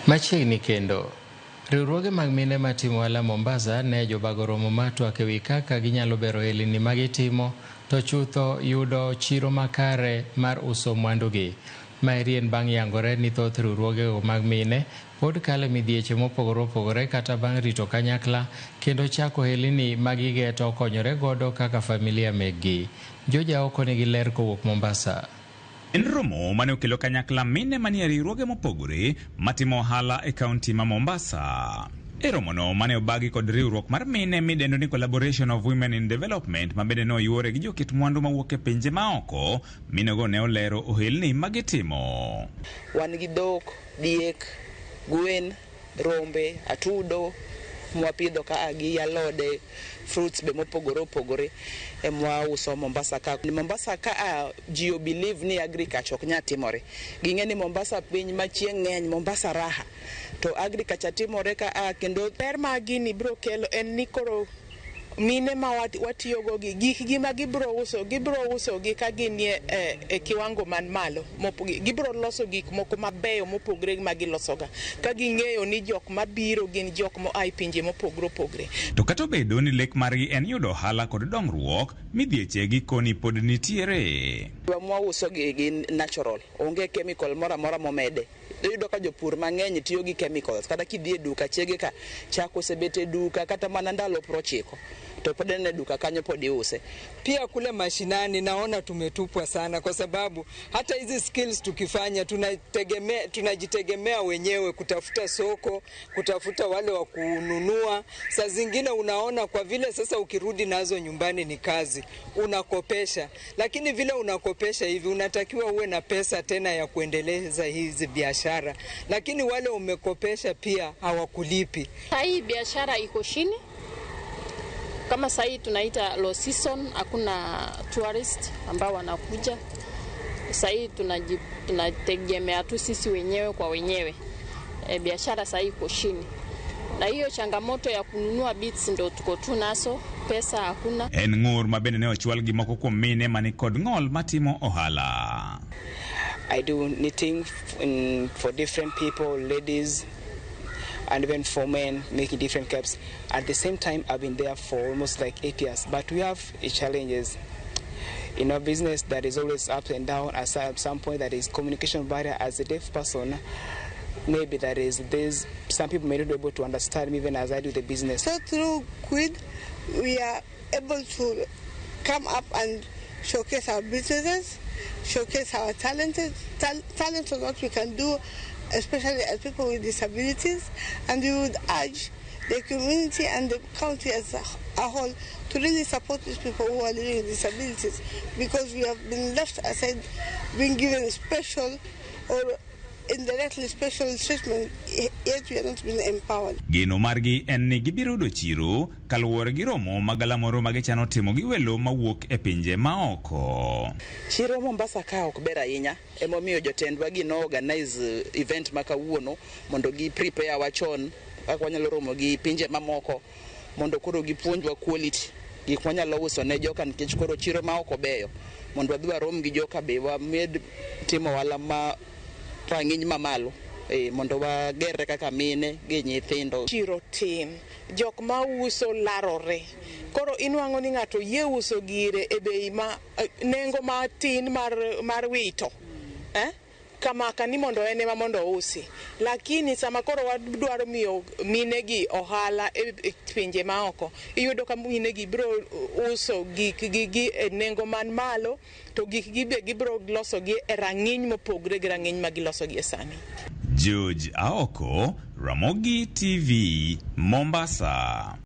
Machiegni kendo riwruoge mag mine matimo ohala Mombasa ne jobago romo matwak ewi kaka ginyalo bero ohelni ma gitimo to chutho yudo chiro makare mar uso mwandugi. Maerien bang' yangore ni thoth riwruogego mag mine pod kale midhieche mopogore opogore kata bang' rito kanyakla kendo chako ohelni ma gigeto konyore godo kaka familia meggi. Joja oko nigi ler kowuok Mombasa. En romo mane okelo kanyakla mine manie riwruoge mopogore matimo ohala e kaunti ma Mombasa. E romono mane obagi kod riwruok mar mine midendo ni Collaboration of Women in Development ma bende noyuore gi jokit mwandu mawuok e pinje maoko, minego ne olero ohelni magitimo. Wan gi dhok, diek, gwen, rombe, atudo, mwapidho ka gi alode, fruits be mopogore opogore mwa uso Mombasa ka. Mombasa ka ji believe ni agriculture ok nya timore. Ging'e ni Mombasa piny ma chieng' ng'eny, Mombasa raha. To agriculture timore ka kendo ber ma gini bro kelo en ni koro mine ma watiyo go gik gi ma gibro uso gi ka ginie e kiwango man malo. Gibro loso gik moko mabeyo mopogre ma gilosoga ka ging'eyo ni jok mabiro gin jok mo ai pinje mopogre opogre. To kata obedo ni lek margi en yudo ohala kod dongruok, midhieche gi koni pod nitiere. Mwa uso gi natural, onge chemical mora momede. Iyudo ka jopur mang'eny tiyo gi chemicals, kata kidhi e duka chege ka chako sebete duka kata mana ndalo 90 to pod ne duka kanyo pod iuse. Pia kule mashinani naona tumetupwa sana, kwa sababu hata hizi skills tukifanya tunajitegemea wenyewe kutafuta soko, kutafuta wale wa kununua. Saa zingine unaona kwa vile sasa ukirudi nazo nyumbani ni kazi, unakopesha. Lakini vile unakopesha hivi unatakiwa uwe na pesa tena ya kuendeleza hizi biashara. Lakini wale umekopesha pia hawakulipi. Hii biashara iko chini. Kama sahii tunaita low season, hakuna tourist ambao wanakuja. Sahii tunategemea tu sisi wenyewe kwa wenyewe. Biashara sahii iko chini. Na hiyo changamoto ya kununua bits ndo tuko tu naso, pesa hakuna. En ngur mabende ne ochwal gi moko kuom mine mani kod ng'ol matimo ohala. I do knitting for different people, ladies, and even for men, making different caps. At the same time, I've been there for almost like 8 years. But we have challenges. In our business, that is always up and down. At some point, that is communication barrier. As a deaf person, maybe there's some people may not be able to understand me even as I do the business. So through QUID, we are able to come up and showcase our businesses, showcase our talent of what we can do, especially as people with disabilities, and we would urge the community and the county as a whole to really support these people who are living with disabilities, because we have been left aside, being given special or indirectly special treatment, yet we are not being empowered. Gino margi en ni gibiro do chiro kaluwore gi romo magalamoro magichano timo gi welo mawuok e pinje maoko. Chiro Mombasa ka ok ber ahinya, emomiyo jotendwa gi no organize event makawuono mondo gi prepare wachon kaka wanyalo romo gi pinje mamoko mondo koro gipuonjwa quality gik wanyalo uso ne joka, nikech koro chiro ma ok obeyo mondo wadhi warom gi joka be wamed timo wala ma rang'iny mamalo mondo wagerre kaka mine gi nyithindo. Chiro tin, jok ma uso larore. Koro inwang'o ni ng'ato yie uso gire e bei ma nengo matin mar wito. Kama kani mondo ene ma mondo usi. Lakini sama koro wadwaro miyo mine gi ohala e pinje maoko, iyudo ka mine gi bro uso gik gi e nengo man malo, to gik gi be gibro loso gi e rang'iny mopogre gi rang'iny ma giloso gi e sani. George Aoko, Ramogi TV, Mombasa.